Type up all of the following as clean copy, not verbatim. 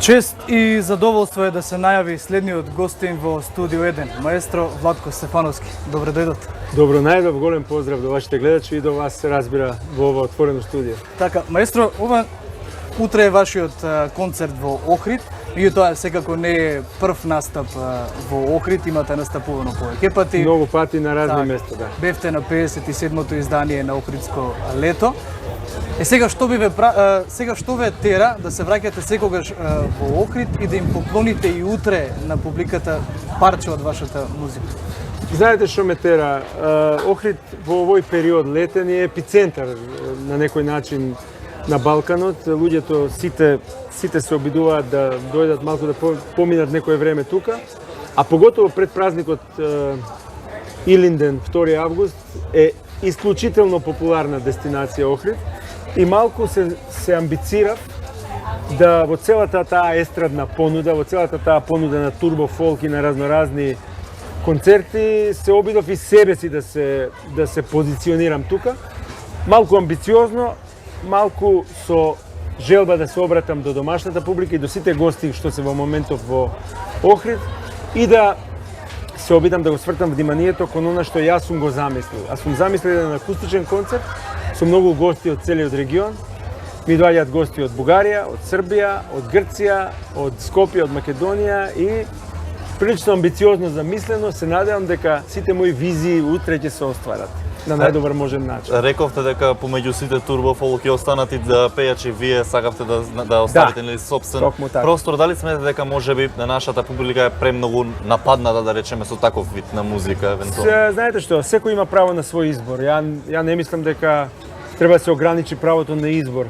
Чест и задоволство е да се најави следниот гостин во Студио 1, маестро Владко Стефановски. Добре дојдот. Добро најдов, голем поздрав до вашите гледачи и до вас се разбира во ова отворено студио. Така, маестро, ова утре е вашиот концерт во Охрид, меѓутоа секако не е прв настап во Охрид, имате настапувано повеќе пати. Многу пати на разни места, да. Бевте на 57-то издание на Охридско лето. Сега што ве тера да се враќате секогаш во Охрид и да им поклоните и утре на публиката парче од вашата музика? Знаете што ме тера? Охрид во овој период летен е епицентар на некој начин на Балканот. Луѓето сите се обидуваат да дојдат малку да поминат некое време тука, а поготово пред празникот Илинден 2 август е исклучително популарна дестинација Охрид. И малку се амбицирав да во целата таа естрадна понуда, во целата таа понуда на турбо фолк и на разноразни концерти, се обидов и себе си да се позиционирам тука. Малку амбициозно, малку со желба да се обратам до домашната публика и до сите гости што се во моментов во Охрид и да се обидам да го свртам вниманието кон она што јас сум го замислил. Аз сум замислил еден акустичен концерт со многу гости од целиот регион. Ми доаѓаат гости од Бугарија, од Србија, од Грција, од Скопје, од Македонија и прилично амбициозно замислено се надевам дека сите мои визии утре ќе се остварат на најдобар можен начин. Рековте дека помеѓу сите турбо фолк ќе останат и да пејачи, вие сакавте да оставите нели сопствен простор. Дали сметате дека можеби на нашата публика е премногу нападната, да речеме, со таков вид на музика евентуално? Знаете што, секој има право на свој избор. Ја не мислам дека треба да се ограничи правото на избор.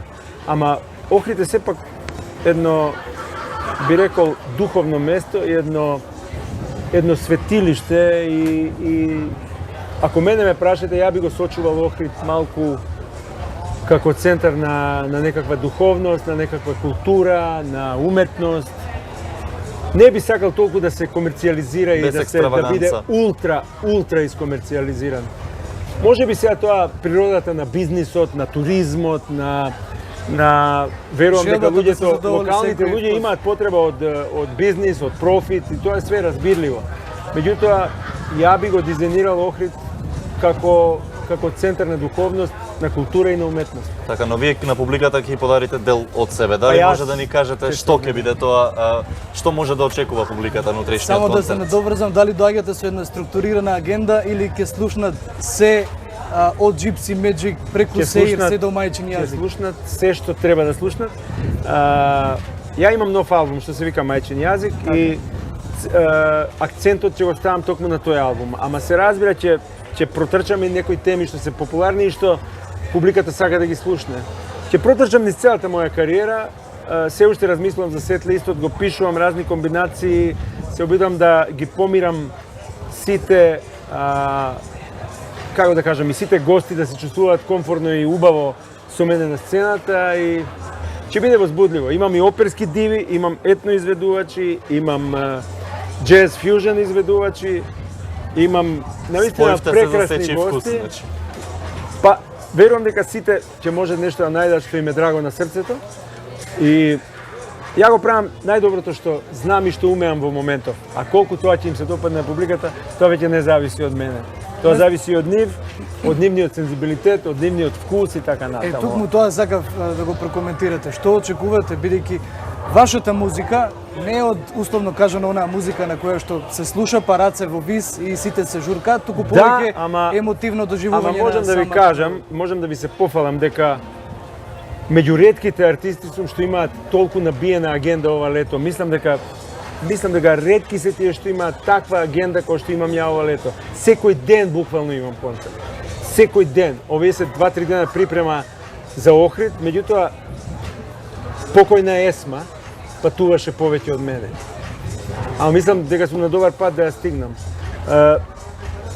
Ама Охрид е сепак едно, би рекол, духовно место и едно светилиште и ако мене ме прашате, ја би го сочувал Охрид малку како центар на некаква духовност, на некаква култура, на уметност. Не би сакал толку да се комерцијализира и да биде ултра искомерцијализиран. Може би сега тоа природата на бизнисот, на туризмот, на верувам дека луѓето, локалните луѓе имаат потреба од бизнис, од профит и тоа е све разбирливо. Меѓутоа, ја би го дизајнирал Охрид како центар на духовност, на култура и на уметност. Така, но вие на публиката ќе подарите дел од себе. Дали може да ни кажете што ќе биде тоа, што може да очекува публиката на утрешниот концерт? Само да се надоврзам, дали доаѓате со една структурирана агенда или ќе слушнат се од Gypsy Magic преку се до мајчин јазик? Ќе слушнат се што треба да слушнат. Ја имам нов албум што се вика Мајчин јазик и акцентот ќе го ставам токму на тој албум. Ама се разбира ќе протрчаме некои теми што се популарни и што публиката сака да ги слушне. Ќе протрчам низ целата моја кариера, се уште размислувам за сет листот, го пишувам разни комбинации, се обидам да ги помирам сите, како да кажам, и сите гости да се чувствуваат комфортно и убаво со мене на сцената и ќе биде возбудливо. Имам и оперски диви, имам етно изведувачи, имам джез фјужен изведувачи, имам навистина прекрасни гости. Па, верувам дека сите ќе можат нешто да најдат што им е драго на срцето. И ја го правам најдоброто што знам и што умеам во моментов. А колку тоа ќе им се допадне на публиката, тоа веќе не зависи од мене. Тоа зависи од нив, од нивниот сензибилитет, од нивниот вкус и така натаму. Токму тоа сакав да го прокоментирате. Што очекувате, бидејќи вашата музика не е од условно кажано онаа музика на која што се слуша па раце во вис и сите се журкаат, туку повеќе емотивно доживување. Ама можам да ви кажам, можам да ви се пофалам дека меѓу ретките артисти сум што имаат толку набиена агенда ова лето. Мислам дека ретки се тие што имаат таква агенда која што имам ја ова лето. Секој ден буквално имам концерт. Секој ден. Овие се 2-3 дена припрема за Охрид, меѓутоа покојна Есма патуваше повеќе од мене. Ама мислам дека сум на добар пат да ја стигнам.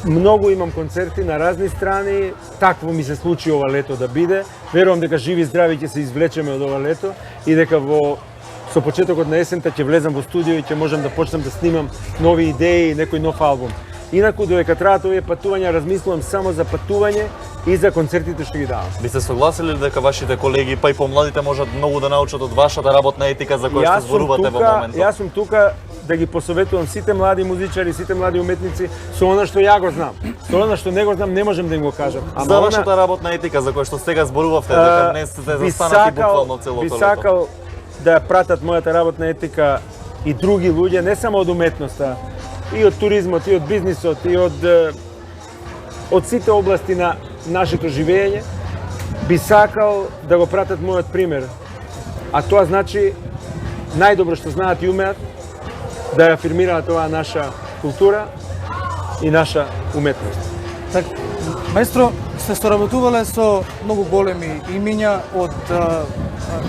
Многу имам концерти на разни страни, такво ми се случи ова лето да биде. Верувам дека живи и здрави ќе се извлечеме од ова лето и дека со почетокот на есента ќе влезам во студио и ќе можам да почнам да снимам нови идеи и некој нов албум. Инаку, додека траат овие патувања, размислувам само за патување и за концертите што ги давам. Би се согласили ли дека вашите колеги, па и помладите можат многу да научат од вашата работна етика за која што зборувате во моментот? Јас сум тука да ги посоветувам сите млади музичари, сите млади уметници со она што ја го знам. Со она што не го знам не можем да им го кажам. За вашата работна етика за која што сега зборувавте, дека днес сте застанати буквално целото лето. Би сакал да пратат мојата работна етика и други луѓе, не само од уметноста, и од туризмот, и од бизнисот, и од сите области на нашето живење, би сакал да го пратат мојот пример. А тоа значи најдобро што знаат и умеат да ја афирмираат оваа наша култура и наша уметност. Так, маестро, сте соработувале со многу големи имиња од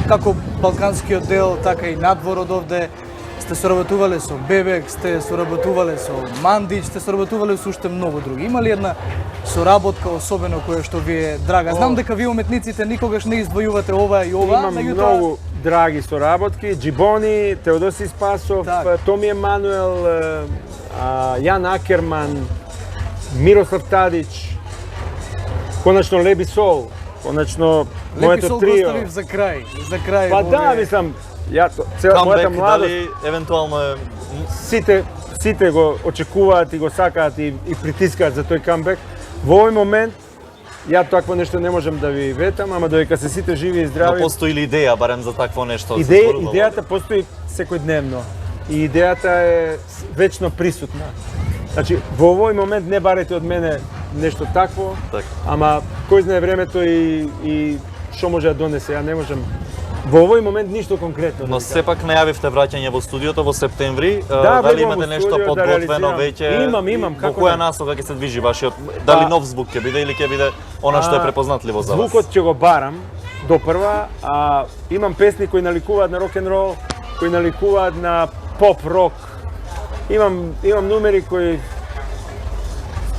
како балканскиот дел, така и надвор од овде. Сте соработувале со Бебек, сте соработувале со Мандич, сте соработувале со уште многу други. Има ли една соработка особено која што ви е драга? Знам дека вие уметниците никогаш не издвојувате ова и ова, Имам многу драги соработки, Джибони, Теодоси Спасов, Томи Емануел, Јан Акерман, Мирослав Тадич, конечно Леби Сол, конечно моето трио. Лепи Сол го оставив за крај. Па да, мислам, мојата младост, дали евентуално сите го очекуваат и го сакаат и притискаат за тој камбек. Во овој момент ја такво нешто не можам да ви ветам, ама додека се сите живи и здрави. Но постои ли идеја барем за такво нешто? Идејата постои секојдневно и идејата е вечно присутна. Значи, во овој момент не барете од мене нешто такво, ама кој знае времето и што може да донесе, ја не можам. Во овој момент ништо конкретно. Но сепак најавивте враќање во студиото во септември. Да, дали имате нешто подготвено веќе? Имам. Во која насока ќе се движи вашиот? Дали нов звук ќе биде или ќе биде она што е препознатливо за вас? Звукот ќе го барам до прва, имам песни кои наликуваат на рок-н-рол, кои наликуваат на поп-рок. Имам нумери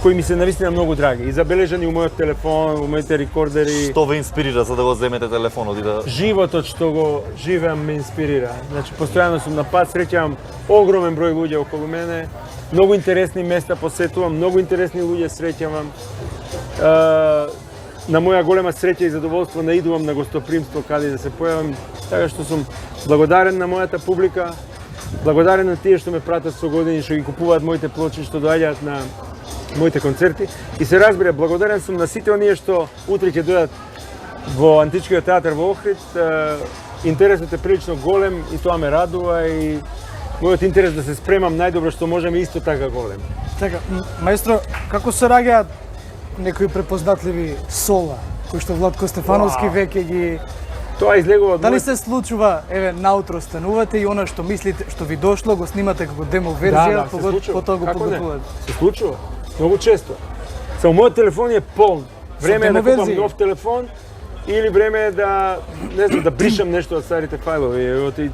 кои ми се навистина многу драги и забележани у мојот телефон, у моите рекордери. Што ве инспирира за да го земете телефонот и да... Животот што го живеам ме инспирира. Значи, постојано сум на пат, среќавам огромен број луѓе околу мене, многу интересни места посетувам, многу интересни луѓе среќавам. На моја голема среќа и задоволство наидувам на гостопримство каде да се појавам, така што сум благодарен на мојата публика, благодарен на тие што ме пратат со години, што ги купуваат моите плочи, што доаѓаат на моите концерти и се разбира, благодарен сум на сите оние што утре ќе дојдат во Античкиот театар во Охрид. Интересот е прилично голем и тоа ме радува и мојот интерес да се спремам најдобро што можам е исто така голем. Така, маестро, како се раѓаат некои препознатливи сола кои што Владко Стефановски веќе ги Тоа излегува од Дали се случува, еве, наутро станувате и она што мислите, што ви дошло, го снимате како демо верзија, потоа го публикувате? Се случува. Многу често. Само мојот телефон е полн. Време е да купам нов телефон или време е да, не знам, да бришам нешто од старите фајлови.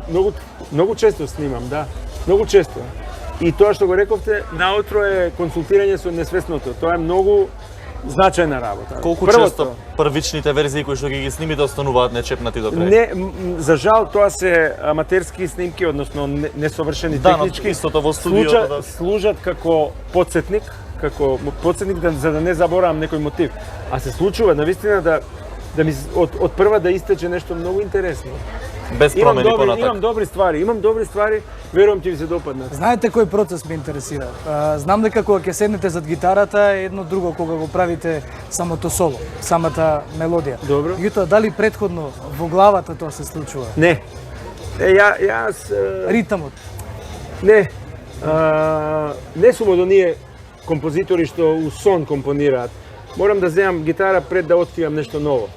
Многу често снимам, да. Многу често. И тоа што го рековте, наутро е консултирање со несвесното. Тоа е многу значајна работа. Колку често првичните верзии кои што ги снимите остануваат нечепнати до крај? Не, за жал тоа се аматерски снимки, односно несовршени технички. Да, истото во студиото служат како потсетник, за да не заборавам некој мотив. А се случува навистина да ми од прва да истече нешто многу интересно. Без промени понатак. Имам добри ствари, верувам ќе ви се допаднат. Знаете кој процес ме интересира? Знам дека кога ќе седнете зад гитарата е едно друго кога го правите самото соло, самата мелодија. Добро. Меѓутоа, дали претходно во главата тоа се случува? Не. Јас ритмот. Не. Не сум од оние композитори што у сон компонираат. Морам да земам гитара пред да откривам нешто ново.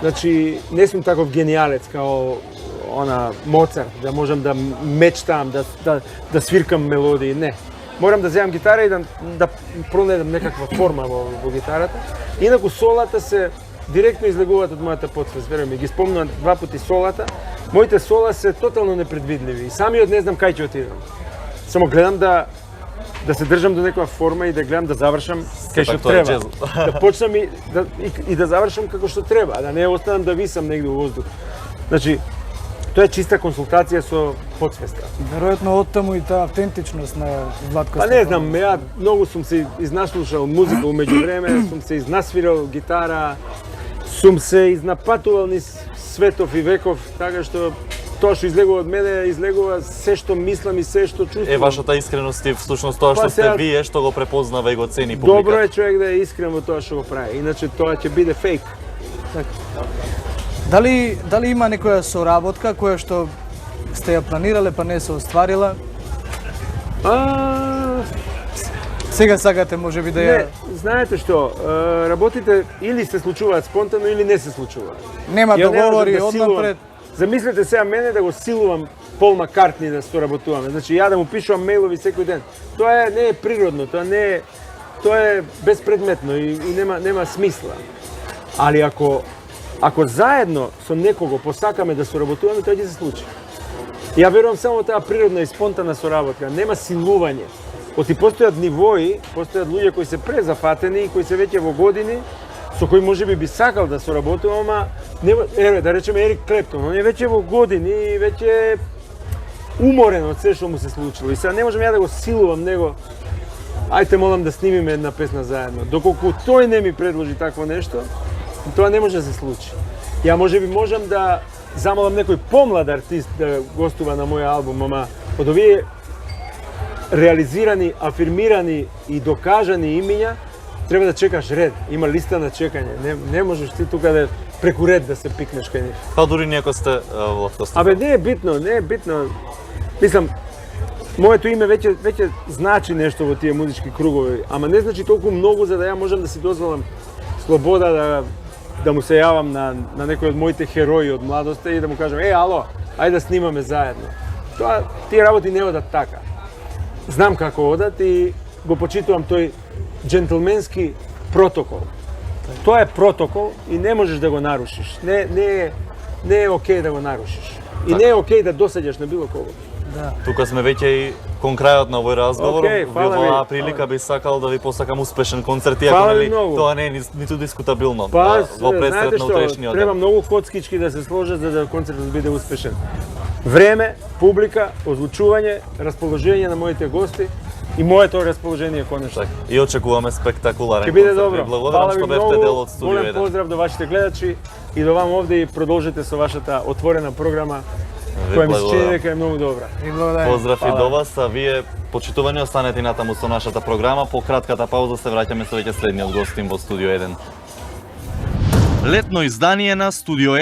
Значи, не сум таков гениалец као Моцарт, да можам да мечтам, да свиркам мелодии, не. Морам да земам гитара и да пронедам некаква форма во гитарата. Инаку солата се директно излегуваат од мојата потсвест, верувам, ги спомнувам 2 пати солата. Моите сола се тотално непредвидливи и самиот не знам кај ќе отидам. Само гледам да се држам до некоја форма и да гледам да завршам кај што треба. Да почнам и да завршам како што треба, да не останам да висам негде во воздух. Значи, тоа е чиста консултација со подсвеста. Веројатно оттаму и таа автентичност на Владко Па не Стефанов. знам, ја многу сум се изнаслушал музика умеѓу време, сум се изнасвирал гитара, сум се изнапатувал низ светов и веков, така што тоа што излегува од мене, излегува се што мислам и се што чувствувам. вашата искреност и всушност тоа што Па сте сега- вие, што го препознава и го цени публиката. Добро е човек да е искрен во тоа што го прави, иначе тоа ќе биде фейк. Дали има некоја соработка која што сте ја планирале па не се остварила? Сега сакате можеби да ја... Не, знаете што, работите или се случуваат спонтано или не се случуваат. Нема Ја не договори можам да силувам. однапред. Замислете сега мене да го силувам Пол Маккартни да соработуваме. Значи ја да му пишувам мејлови секој ден. Тоа не е природно, тоа е безпредметно и нема смисла. Али ако заедно со некого посакаме да соработуваме, тоа ќе се случи. Ја верувам само таа природна и спонтанна соработка, нема силување. Оти постојат нивои, постојат луѓе кои се презафатени и кои се веќе во години, со кои можеби би сакал да соработувам, ама да речеме Ерик Клептон, он е веќе во години и веќе е уморен од се што му се случило. И сега не можам ја да го силувам него. Ајте молам да снимиме една песна заедно. Доколку тој не ми предложи такво нешто, тоа не може да се случи. Ја можеби можам да замолам некој помлад артист да гостува на мој албум, ама од овие реализирани, афирмирани и докажани имиња, треба да чекаш ред. Има листа на чекање. Не можеш ти тука да преку ред да се пикнеш кај нив. Па дури не ако сте Владко Стефанов. Абе не е битно. Мислам, моето име веќе значи нешто во тие музички кругови, ама не значи толку многу за да ја можам да си дозволам слобода да му се јавам на некој од моите херои од младоста и да му кажам, ало, ајде да снимаме заедно. Тие работи не одат така. Знам како одат и го почитувам тој джентлменски протокол. Тоа е протокол и не можеш да го нарушиш. Не е окей да го нарушиш. И не е окей да досаѓаш на било кого. Тука сме веќе и кон крајот на овој разговор. Океј, фала Во ви. оваа прилика би сакал да ви посакам успешен концерт, иако Фала ви нели многу. тоа не е ниту дискутабилно. Па, Во пресрет знаете на што, утрешниот треба ден. многу коцкички да се сложат за да концертот биде успешен. Време, публика, озвучување, расположение на моите гости и моето расположение конечно. Так, и очекуваме спектакуларен Ќе биде концерт. добро. Ви благодарам што бевте дел од Студио Голем 1. поздрав до вашите гледачи и до вам овде и продолжете со вашата отворена програма Ви која ми се чини благодарам. дека е многу добра. И благодарам. Поздрав и до вас, а вие почитувани останете натаму со нашата програма. По кратката пауза се враќаме со веќе следниот гостин во Студио 1. Летно издание на Студио 1.